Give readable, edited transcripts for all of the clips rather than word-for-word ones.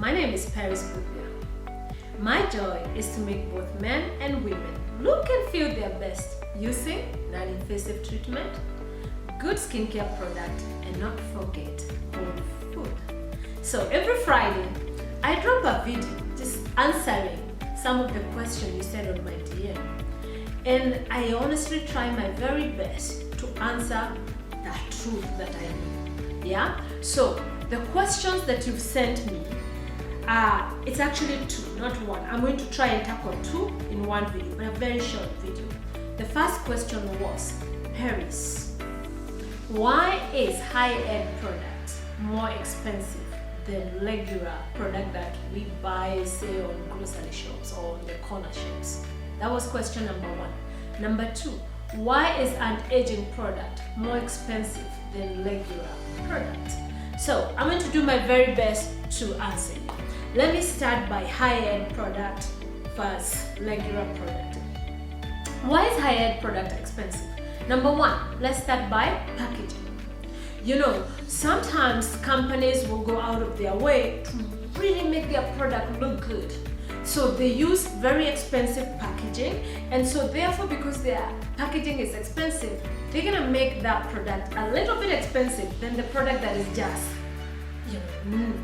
My name is Paris Bubia. My joy is to make both men and women look and feel their best using non-invasive treatment, good skincare product, and not forget home food. So every Friday, I drop a video just answering some of the questions you said on my DM. And I honestly try my very best to answer the truth that I know. Yeah? So the questions that you've sent me, it's actually two, not one. I'm going to try and tackle two in one video, but a very short video. The first question was, Paris, why is high-end products more expensive than regular product that we buy, say, on grocery shops or on the corner shops? That was question number one. Number two, why is anti-aging product more expensive than regular product? So I'm going to do my very best to answer you. Let me start by high-end product versus regular product. Why is high-end product expensive? Number one, let's start by packaging. You know, sometimes companies will go out of their way to really make their product look good. So they use very expensive packaging, and so therefore, because their packaging is expensive, they're gonna make that product a little bit expensive than the product that is just,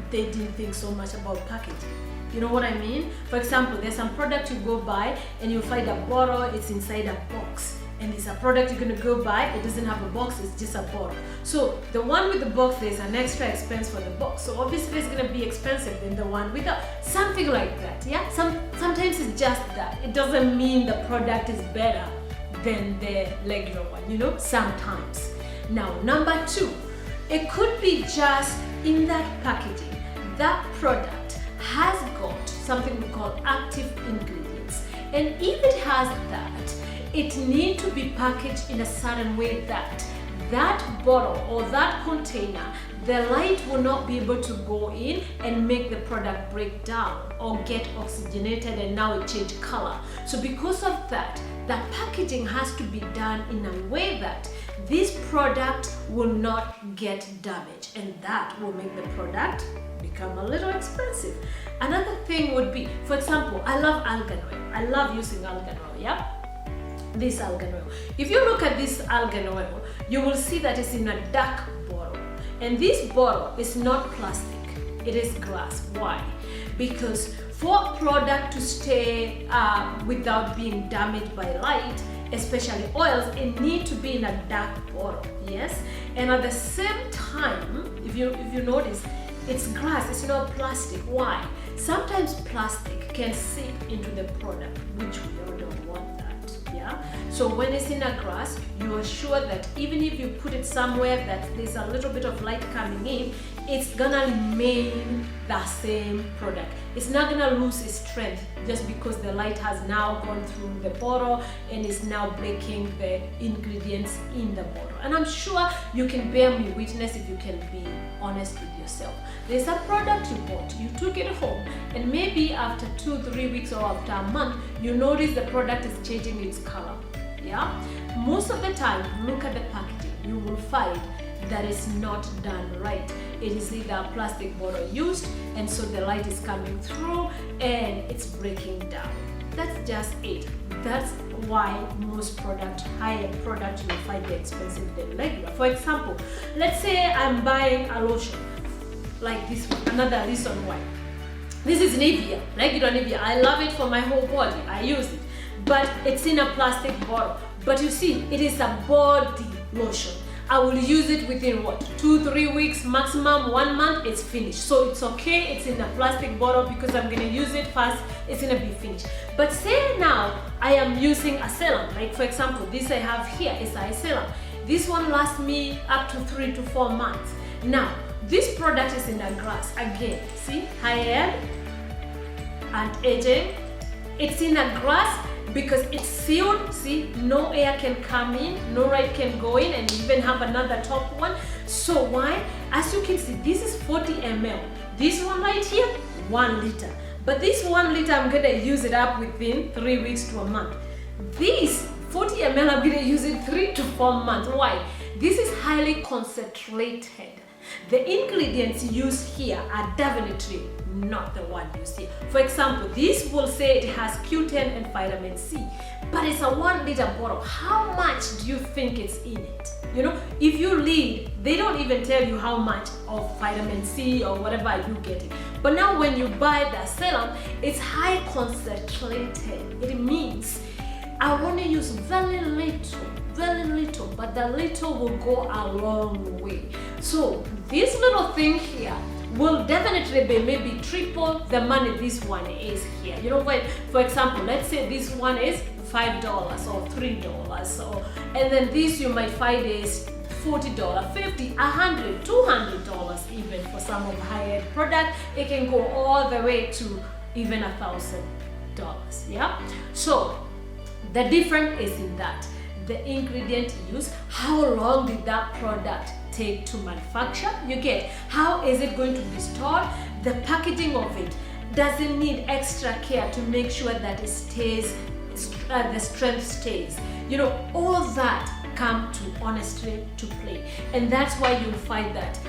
they didn't think so much about packaging. You know what I mean? For example, there's some product you go buy and you find a bottle, it's inside a box. And it's a product you're gonna go buy, it doesn't have a box, it's just a bottle. So the one with the box, there's an extra expense for the box. So obviously it's gonna be expensive than the one without, something like that, yeah? Sometimes it's just that. It doesn't mean the product is better than the regular one, sometimes. Now, number two, it could be just in that packaging, that product has got something we call active ingredients. And if it has that, it needs to be packaged in a certain way that that bottle or that container, the light will not be able to go in and make the product break down or get oxygenated and now it change color. So because of that, the packaging has to be done in a way that this product will not get damaged, and that will make the product become a little expensive. Another thing would be, for example, I love argan oil. I love using argan oil, yeah? This argan oil. If you look at this argan oil, you will see that it's in a dark bottle. And this bottle is not plastic, it is glass. Why? Because for a product to stay without being damaged by light, especially oils, it needs to be in a dark bottle, yes? And at the same time, if you notice, it's glass, it's not plastic. Why? Sometimes plastic can seep into the product, which we all don't want that, yeah? So when it's in a glass, you are sure that even if you put it somewhere that there's a little bit of light coming in, it's gonna remain the same product. It's not gonna lose its strength just because the light has now gone through the bottle and is now breaking the ingredients in the bottle. And I'm sure you can bear me witness if you can be honest with yourself. There's a product you bought, you took it home, and maybe after 2-3 weeks or after a month, you notice the product is changing its color. Yeah? Most of the time, look at the packaging, you will find that is not done right. It is either a plastic bottle used, and so the light is coming through and it's breaking down. That's just it. That's why most high-end products, you will find they're expensive than regular. For example, let's say I'm buying a lotion like this one, another reason why. This is Nivea, regular Nivea. I love it for my whole body. I use it, but it's in a plastic bottle. But you see, it is a body lotion. I will use it within 2-3 weeks, maximum 1 month, it's finished. So it's okay, it's in a plastic bottle because I'm gonna use it fast, it's gonna be finished. But say now I am using a serum, like for example, this I have here is a serum. This one lasts me up to 3 to 4 months. Now, this product is in a glass. Again, see, high-end, anti-aging, it's in a glass because it's sealed, see, no air can come in, no light can go in, and even have another top one. So why? As you can see, this is 40 ml. This one right here, 1 liter. But this 1 liter, I'm gonna use it up within 3 weeks to a month. This 40 ml, I'm gonna use it 3 to 4 months. Why? This is highly concentrated. The ingredients used here are definitely not the one you see. For example, this will say it has Q10 and vitamin C, but it's a 1 liter bottle. How much do you think it's in it? You know, if you read, they don't even tell you how much of vitamin C or whatever you get it. But now when you buy the serum, it's high concentrated. It means I want to use very little, but the little will go a long way. So this little thing here will definitely be maybe triple the money this one is here. You know, for example, let's say this one is $5 or $3, and then this you might find is $40, $50, $100, $200 even for some of high-end product. It can go all the way to even $1,000. Yeah. So the difference is in that the ingredient used, how long did that product take to manufacture? You get how is it going to be stored? The packaging of it, does it need extra care to make sure that it stays, the strength stays? You know, all that come to honestly to play, and that's why you'll find that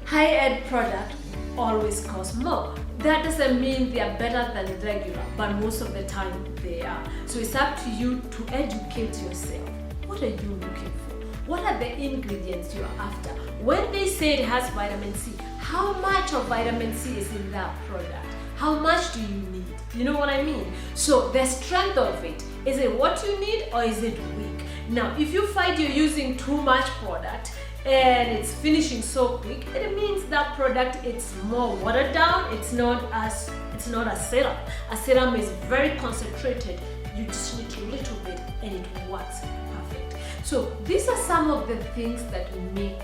high-end product always cost more. That doesn't mean they are better than regular, but most of the time they are. So it's up to you to educate yourself. What are you looking for? What are the ingredients you're after? When they say it has vitamin C, how much of vitamin C is in that product? How much do you need? You know what I mean? So the strength of it, is it what you need or is it weak? Now, if you find you're using too much product and it's finishing so quick, it means that product it's more watered down. It's not a serum. A serum is very concentrated. You just need a little bit and it works perfect. So these are some of the things that make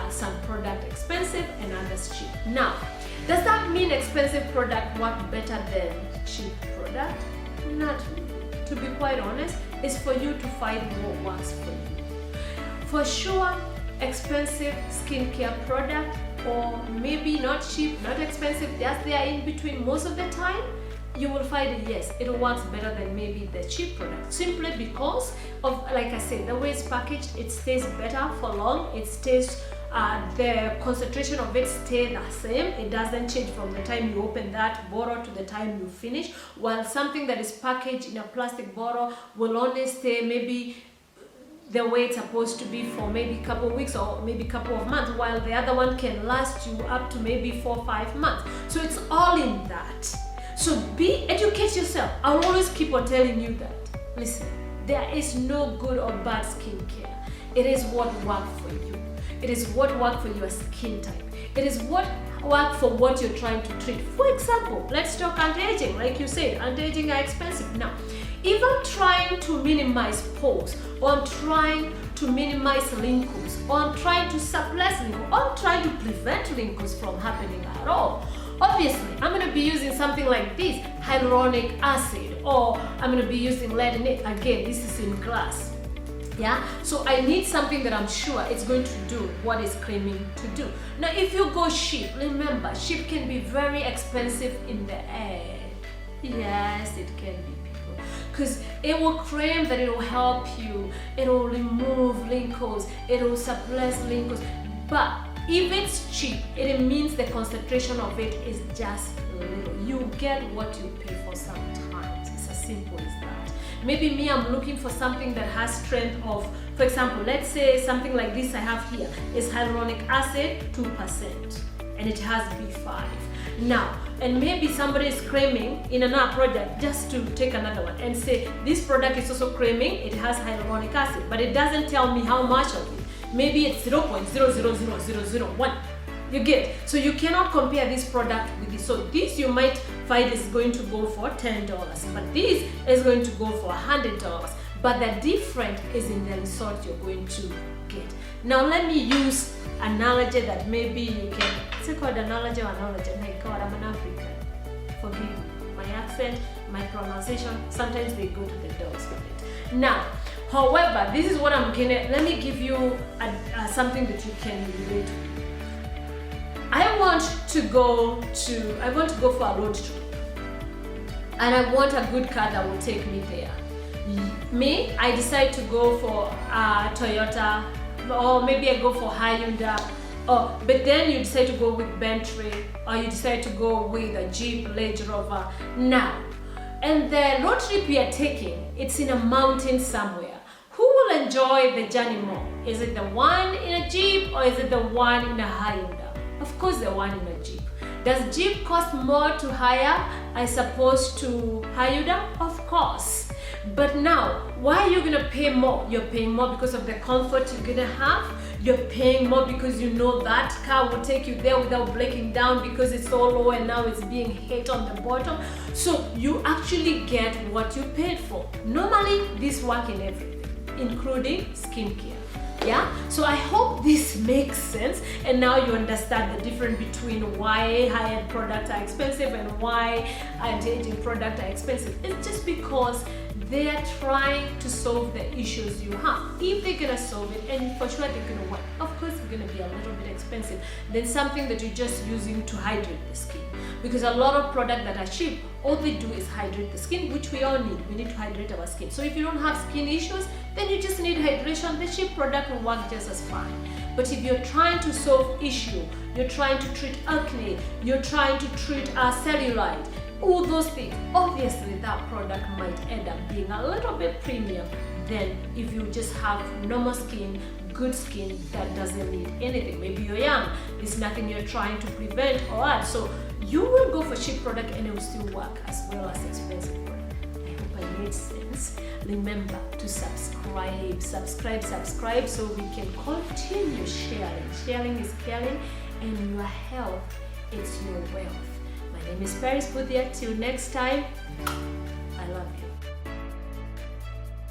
some product expensive and others cheap. Now, does that mean expensive product work better than cheap product? Not really. To be quite honest, it's for you to find what works for you. For sure, expensive skincare product, or maybe not cheap, not expensive, just they are in between most of the time, you will find it, yes, it works better than maybe the cheap product, simply because of, like I said, the way it's packaged, it stays better for long, it stays, the concentration of it stays the same, it doesn't change from the time you open that bottle to the time you finish, while something that is packaged in a plastic bottle will only stay maybe the way it's supposed to be for maybe a couple of weeks or maybe a couple of months, while the other one can last you up to maybe 4 or 5 months. So it's all in that. So educate yourself. I'll always keep on telling you that. Listen, there is no good or bad skincare. It is what works for you. It is what works for your skin type. It is what works for what you're trying to treat. For example, let's talk anti-aging. Like you said, anti-aging are expensive. Now, if I'm trying to minimize pores, or I'm trying to minimize wrinkles, or I'm trying to suppress wrinkles, or I'm trying to prevent wrinkles from happening at all, obviously, I'm going to be using something like this, hyaluronic acid, or I'm going to be using lead in it. Again, this is in glass. Yeah, so I need something that I'm sure it's going to do what it's claiming to do. Now, if you go cheap, remember, cheap can be very expensive in the end. Yes, it can be, people, because it will claim that it will help you, it will remove wrinkles, it will suppress wrinkles, but if it's cheap, it means the concentration of it is just little. You get what you pay for sometimes. It's as simple as that. Maybe me, I'm looking for something that has strength of, for example, let's say something like this I have here is hyaluronic acid 2%, and it has B5. Now, and maybe somebody is claiming in another product, just to take another one and say this product is also claiming it has hyaluronic acid, but it doesn't tell me how much of it. Maybe it's 0.000001. You get, so you cannot compare this product with this. So this you might find is going to go for $10, but this is going to go for $100. But the difference is in the result you're going to get. Now let me use analogy that maybe you can. Is it called analogy or analogy? My God, I'm an African. Forgive me. My accent, my pronunciation, sometimes they go to the dogs with it. Now, however, this is what I'm gonna. Let me give you something that you can relate to. I want to go for a road trip, and I want a good car that will take me there. Me, I decide to go for a Toyota, or maybe I go for Hyundai, Oh, but then you decide to go with Bentley, or you decide to go with a Jeep, Range Rover. Now, and the road trip you are taking, it's in a mountain somewhere. Who will enjoy the journey more? Is it the one in a Jeep or is it the one in a Hyundai? Of course, the one in a Jeep. Does Jeep cost more to hire, I suppose, to Hyundai? Of course. But now, why are you gonna pay more? You're paying more because of the comfort you're gonna have. You're paying more because you know that car will take you there without breaking down because it's so low and now it's being hit on the bottom. So you actually get what you paid for. Normally, this works in everything, including skincare. Yeah, so I hope this makes sense, and now you understand the difference between why high-end products are expensive and why anti-aging products are expensive. It's just because they are trying to solve the issues you have. If they're gonna solve it, and for sure they're gonna work, of course it's gonna be a little bit expensive than something that you're just using to hydrate the skin. Because a lot of products that are cheap, all they do is hydrate the skin, which we all need. We need to hydrate our skin. So if you don't have skin issues, then you just need hydration. The cheap product will work just as fine. But if you're trying to solve issue, you're trying to treat acne, you're trying to treat cellulite, all those things, obviously that product might end up being a little bit premium than if you just have normal skin, good skin that doesn't need anything. Maybe you're young, there's nothing you're trying to prevent or add. So you will go for cheap product and it will still work as well as expensive product. I hope I made sense. Remember to subscribe so we can continue sharing. Sharing is caring, and your health is your wealth. My name is Paris Budhia. Till next time, I love you.